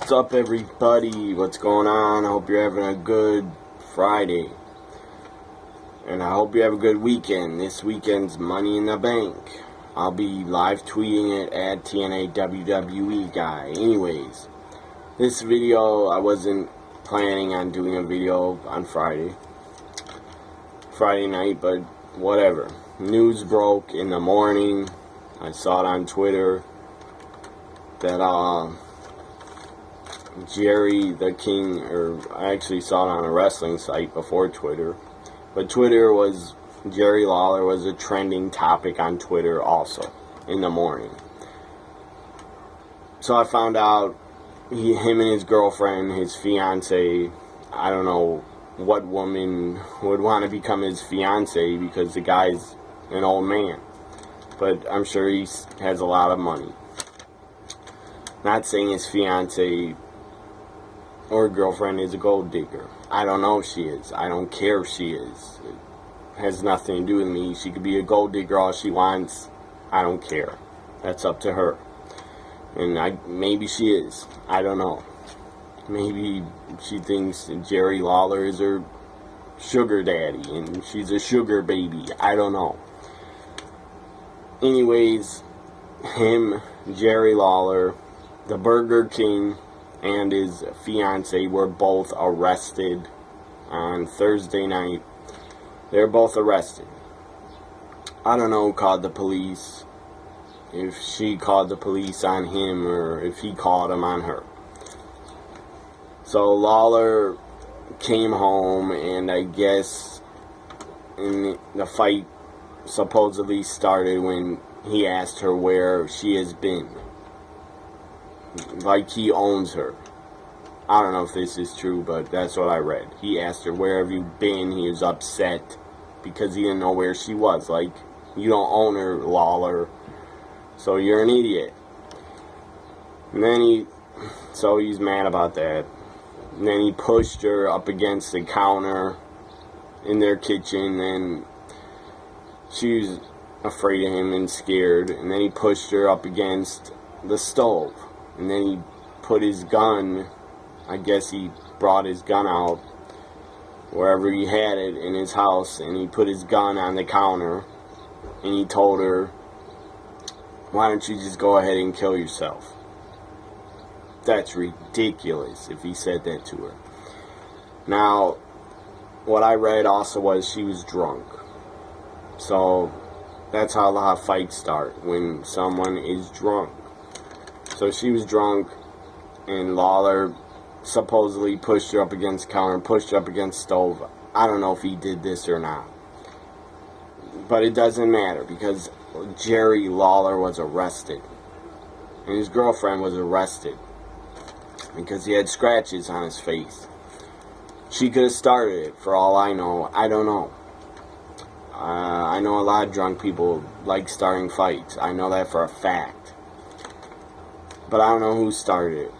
What's up, everybody? What's going on? I hope you're having a good Friday. And I hope you have a good weekend. This weekend's Money in the Bank. I'll be live tweeting it at TNA guy. Anyways, this video, I wasn't planning on doing a video on Friday night, but whatever. News broke in the morning. I saw it on Twitter that Jerry the King, or I actually saw it on a wrestling site before Twitter, but Jerry Lawler was a trending topic on Twitter also in the morning. So I found out him and his girlfriend, his fiance, I don't know what woman would want to become his fiance because the guy's an old man, but I'm sure he has a lot of money. Not saying his fiance or girlfriend is a gold digger. I don't know if she is. I don't care if she is. It has nothing to do with me. She could be a gold digger all she wants. I don't care. That's up to her. And maybe she is. I don't know. Maybe she thinks Jerry Lawler is her sugar daddy and she's a sugar baby. I don't know. Anyways, Jerry Lawler, the Burger King, and his fiance were both arrested on Thursday night. They're both arrested. I don't know who called the police, if she called the police on him or if he called them on her. So Lawler came home, and I guess the fight supposedly started when he asked her where she has been. Like he owns her. I don't know if this is true, but that's what I read. He asked her, where have you been? He was upset because he didn't know where she was. Like, you don't own her, Lawler, so you're an idiot. And then so he's mad about that. And then he pushed her up against the counter in their kitchen, and she was afraid of him and scared. And then he pushed her up against the stove. And then he put his gun, I guess he brought his gun out, wherever he had it in his house, and he put his gun on the counter, and he told her, why don't you just go ahead and kill yourself? That's ridiculous if he said that to her. Now, what I read also was she was drunk. So, that's how a lot of fights start, when someone is drunk. So she was drunk, and Lawler supposedly pushed her up against the counter, pushed her up against the stove. I don't know if he did this or not. But it doesn't matter, because Jerry Lawler was arrested. And his girlfriend was arrested, because he had scratches on his face. She could have started it, for all I know. I don't know. I know a lot of drunk people like starting fights. I know that for a fact. But I don't know who started it.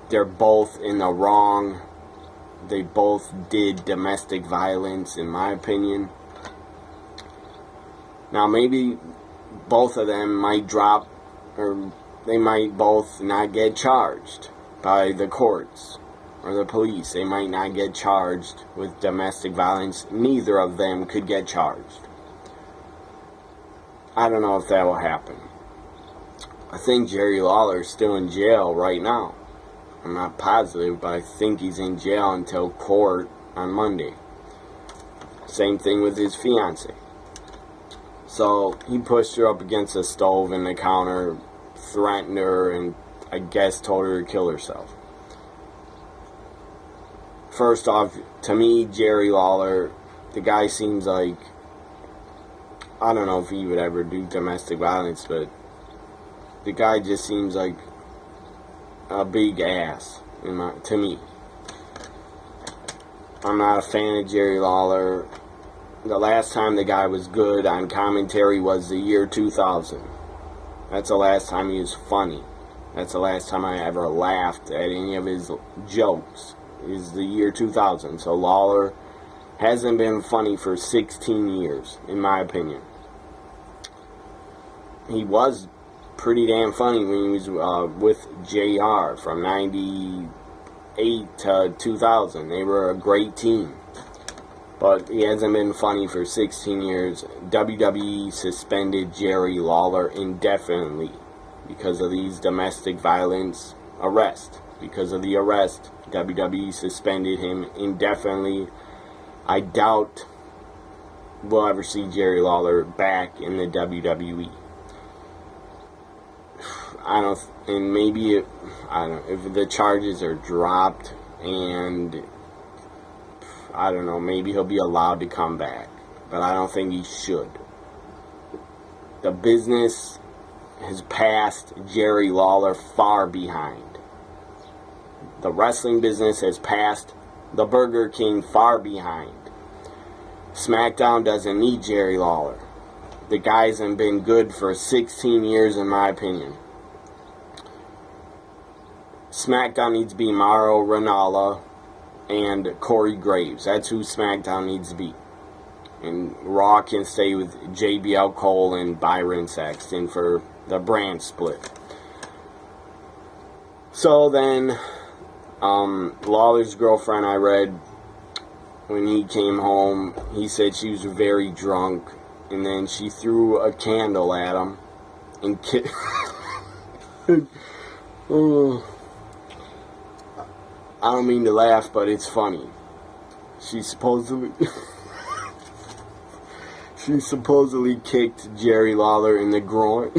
They're both in the wrong. They both did domestic violence, in my opinion. Now, maybe both of them might drop, or they might both not get charged by the courts or the police. They might not get charged with domestic violence. Neither of them could get charged. I don't know if that will happen. I think Jerry Lawler is still in jail right now. I'm not positive, but I think he's in jail until court on Monday. Same thing with his fiance. So he pushed her up against the stove and the counter, threatened her, and I guess told her to kill herself. First off, to me, Jerry Lawler, the guy seems like, I don't know if he would ever do domestic violence, but the guy just seems like a big ass to me. I'm not a fan of Jerry Lawler. The last time the guy was good on commentary was the year 2000. That's the last time he was funny. That's the last time I ever laughed at any of his jokes. Is the year 2000. So Lawler hasn't been funny for 16 years, in my opinion. He was pretty damn funny when he was with JR from 98 to 2000. They were a great team. But he hasn't been funny for 16 years. WWE suspended Jerry Lawler indefinitely because of these domestic violence arrests. Because of the arrest, WWE suspended him indefinitely. I doubt we'll ever see Jerry Lawler back in the WWE. I don't know if the charges are dropped, and I don't know, maybe he'll be allowed to come back, but I don't think he should. The business has passed Jerry Lawler far behind. The wrestling business has passed the Burger King far behind. SmackDown doesn't need Jerry Lawler. The guy hasn't been good for 16 years, in my opinion. SmackDown needs to be Mauro Ranallo and Corey Graves. That's who SmackDown needs to be. And Raw can stay with JBL Cole and Byron Saxton for the brand split. So then, Lawler's girlfriend, I read, when he came home, he said she was very drunk, and then she threw a candle at him and I don't mean to laugh, but it's funny. She supposedly kicked Jerry Lawler in the groin.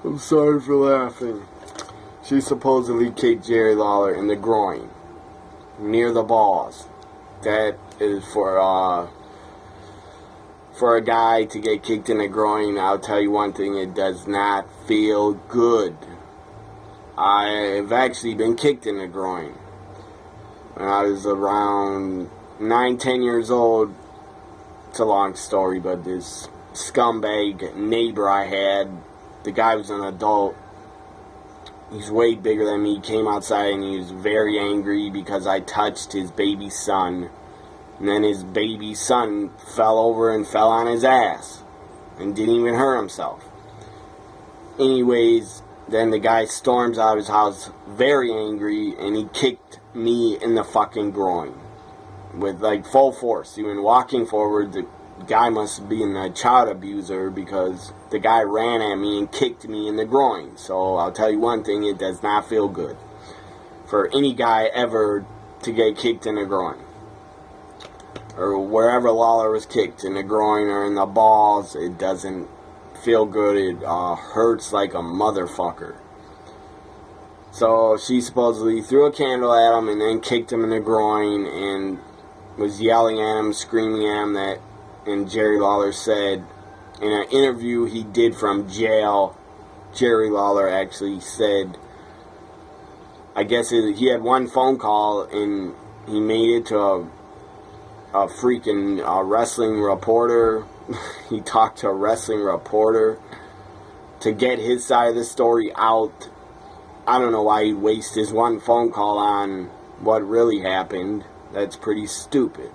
I'm sorry for laughing. She supposedly kicked Jerry Lawler in the groin, near the balls. That is for a guy to get kicked in the groin. I'll tell you one thing: it does not feel good. I've actually been kicked in the groin when I was around 9-10 years old. It's a long story, but this scumbag neighbor I had, the guy was an adult. He's way bigger than me. He came outside and he was very angry because I touched his baby son. And then his baby son fell over and fell on his ass and didn't even hurt himself. Anyways, then the guy storms out of his house very angry, and he kicked me in the fucking groin with like full force. He went walking forward. The guy must be a child abuser because the guy ran at me and kicked me in the groin. So I'll tell you one thing: it does not feel good for any guy ever to get kicked in the groin, or wherever Lawler was kicked, in the groin or in the balls. It doesn't feel good. It hurts like a motherfucker. So she supposedly threw a candle at him and then kicked him in the groin and was yelling at him, screaming at him. That, and Jerry Lawler said in an interview he did from jail, Jerry Lawler actually said, I guess he had one phone call and he made it to a freaking wrestling reporter. He talked to a wrestling reporter to get his side of the story out. I don't know why he'd waste his one phone call on what really happened. That's pretty stupid.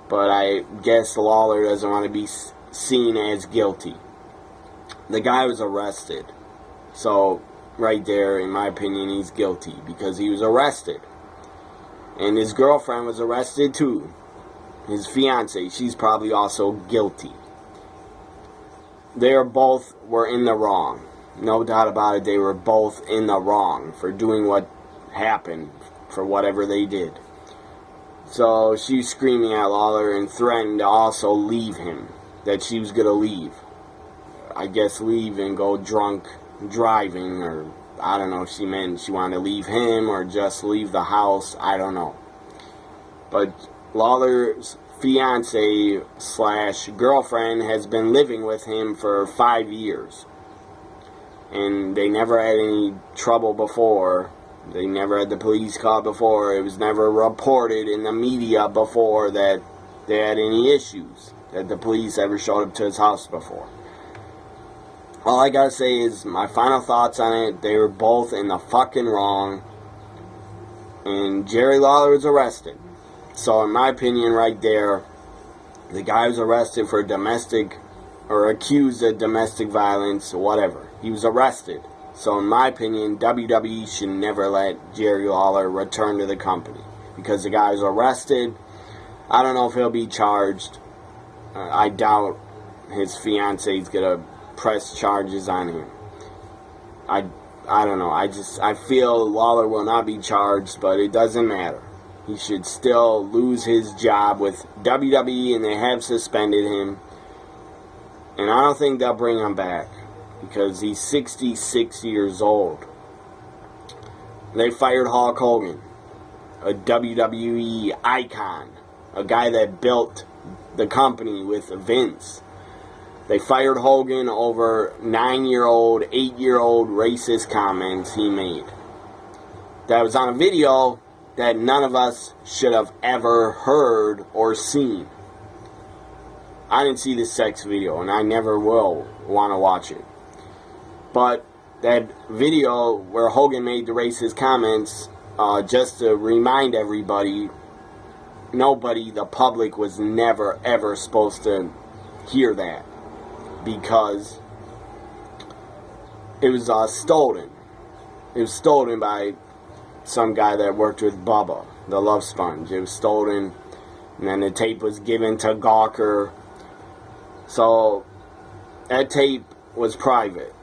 But I guess Lawler doesn't want to be seen as guilty. The guy was arrested. So, right there, in my opinion, he's guilty because he was arrested. And his girlfriend was arrested too. His fiance, she's probably also guilty. They both were in the wrong. No doubt about it, they were both in the wrong for doing what happened, for whatever they did. So she's screaming at Lawler and threatened to also leave him, that she was going to leave. I guess leave and go drunk driving, or I don't know if she meant she wanted to leave him or just leave the house. I don't know. But Lawler's fiance/girlfriend has been living with him for 5 years. And they never had any trouble before. They never had the police called before. It was never reported in the media before that they had any issues, that the police ever showed up to his house before. All I gotta say is my final thoughts on it: they were both in the fucking wrong. And Jerry Lawler was arrested. So in my opinion right there, the guy was arrested for domestic or accused of domestic violence, whatever. He was arrested. So in my opinion, WWE should never let Jerry Lawler return to the company because the guy was arrested. I don't know if he'll be charged. I doubt his fiance's gonna press charges on him. I don't know. I feel Lawler will not be charged, but it doesn't matter. He should still lose his job with WWE, and they have suspended him. And I don't think they'll bring him back because he's 66 years old. They fired Hulk Hogan, a WWE icon, a guy that built the company with Vince. They fired Hogan over 9-year-old, 8-year-old racist comments he made. That was on a video that none of us should have ever heard or seen. I didn't see this sex video, and I never will want to watch it. But that video where Hogan made the racist comments, just to remind everybody, nobody, the public, was never ever supposed to hear that because it was stolen. It was stolen by some guy that worked with Bubba, the Love Sponge. It was stolen, and then the tape was given to Gawker. So that tape was private,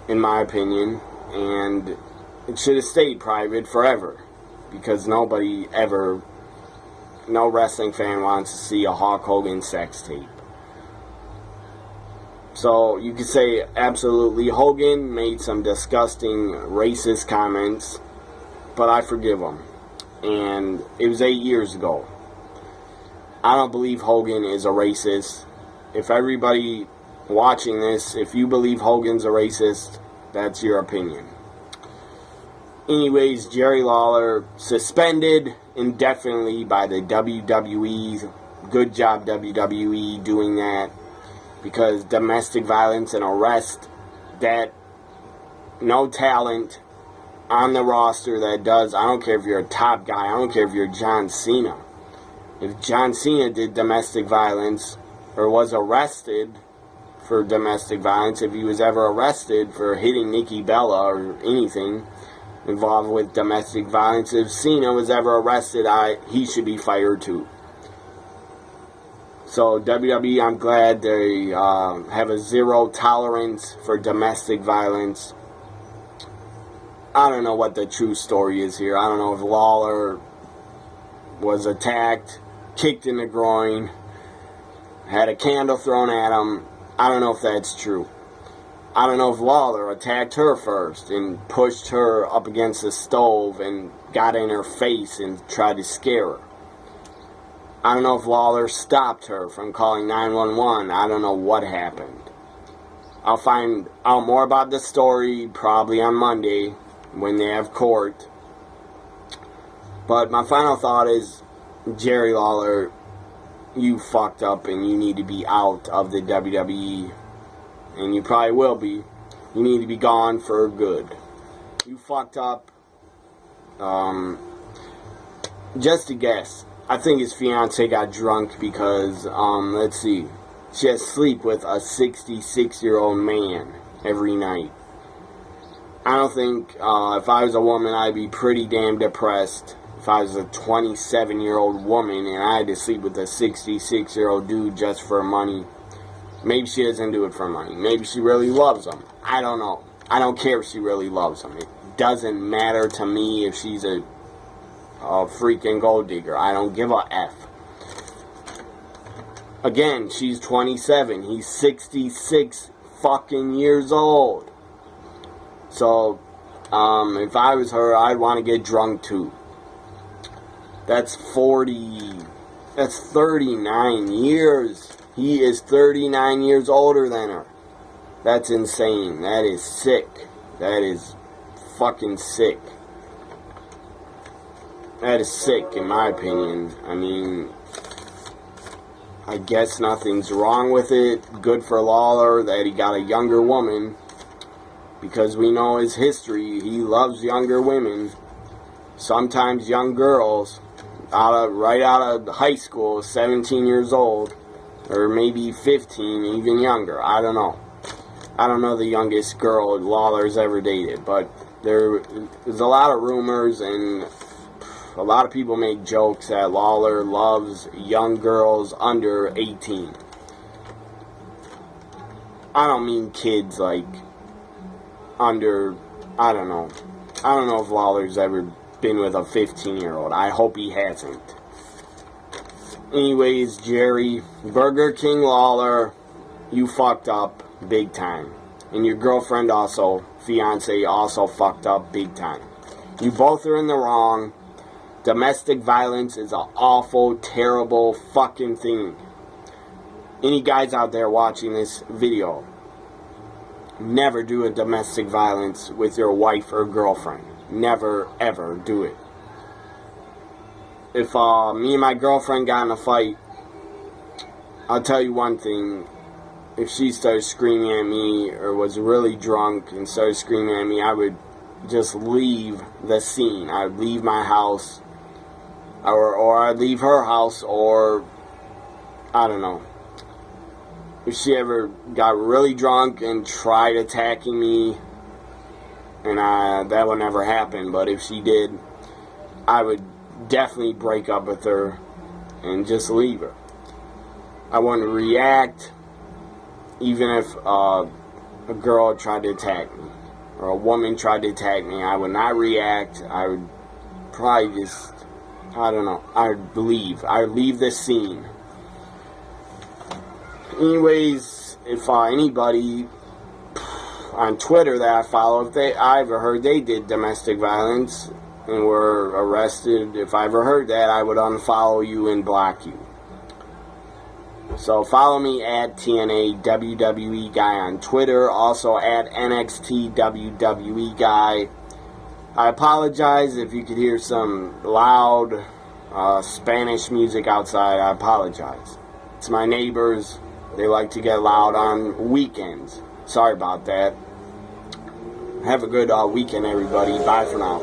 in my opinion, and it should have stayed private forever because nobody ever, no wrestling fan wants to see a Hulk Hogan sex tape. So you could say absolutely Hogan made some disgusting racist comments, but I forgive him. And it was 8 years ago. I don't believe Hogan is a racist. If everybody watching this, if you believe Hogan's a racist, that's your opinion. Anyways, Jerry Lawler suspended indefinitely by the WWE. Good job, WWE, doing that. Because domestic violence and arrest, that no talent on the roster that does. I don't care if you're a top guy. I don't care if you're John Cena. If John Cena did domestic violence or was arrested for domestic violence, if he was ever arrested for hitting Nikki Bella or anything involved with domestic violence, if Cena was ever arrested, he should be fired too. So WWE, I'm glad they have a zero tolerance for domestic violence. I don't know what the true story is here. I don't know if Lawler was attacked, kicked in the groin, had a candle thrown at him. I don't know if that's true. I don't know if Lawler attacked her first and pushed her up against the stove and got in her face and tried to scare her. I don't know if Lawler stopped her from calling 911. I don't know what happened. I'll find out more about the story probably on Monday when they have court. But my final thought is, Jerry Lawler, you fucked up and you need to be out of the WWE. And you probably will be. You need to be gone for good. You fucked up. Just a guess. I think his fiance got drunk because, let's see, she has to sleep with a 66-year-old man every night. I don't think, if I was a woman, I'd be pretty damn depressed if I was a 27-year-old woman and I had to sleep with a 66-year-old dude just for money. Maybe she doesn't do it for money. Maybe she really loves him. I don't know. I don't care if she really loves him. It doesn't matter to me if she's a freaking gold digger. I don't give a F. Again, she's 27. He's 66 fucking years old. So, if I was her, I'd want to get drunk too. That's 39 years. He is 39 years older than her. That's insane. That is sick. That is fucking sick. That is sick, in my opinion. I mean, I guess nothing's wrong with it. Good for Lawler that he got a younger woman. Because we know his history. He loves younger women. Sometimes young girls, right out of high school, 17 years old. or maybe 15, even younger. I don't know. I don't know the youngest girl Lawler's ever dated, but there's a lot of rumors, and a lot of people make jokes that Lawler loves young girls under 18. I don't mean kids like under, I don't know. I don't know if Lawler's ever been with a 15-year-old. I hope he hasn't. Anyways, Jerry, Burger King Lawler, you fucked up big time. And your girlfriend also, fiance, also fucked up big time. You both are in the wrong. Domestic violence is an awful, terrible fucking thing. Any guys out there watching this video, never do a domestic violence with your wife or girlfriend. Never, ever do it. If me and my girlfriend got in a fight, I'll tell you one thing. If she started screaming at me or was really drunk and started screaming at me, I would just leave the scene. I would leave my house, or I'd leave her house, or I don't know. If she ever got really drunk and tried attacking me, and that would never happen, but if she did, I would definitely break up with her and just leave her. I wouldn't react, even if a girl tried to attack me, or a woman tried to attack me. I would not react. I would probably just, I don't know, I would leave. I would leave the scene. Anyways, if anybody on Twitter that I follow, if I ever heard they did domestic violence and were arrested, if I ever heard that, I would unfollow you and block you. So follow me at TNA WWE Guy on Twitter, also at NXT WWE Guy. I apologize if you could hear some loud Spanish music outside. I apologize. It's my neighbors. They like to get loud on weekends. Sorry about that. Have a good weekend, everybody. Bye for now.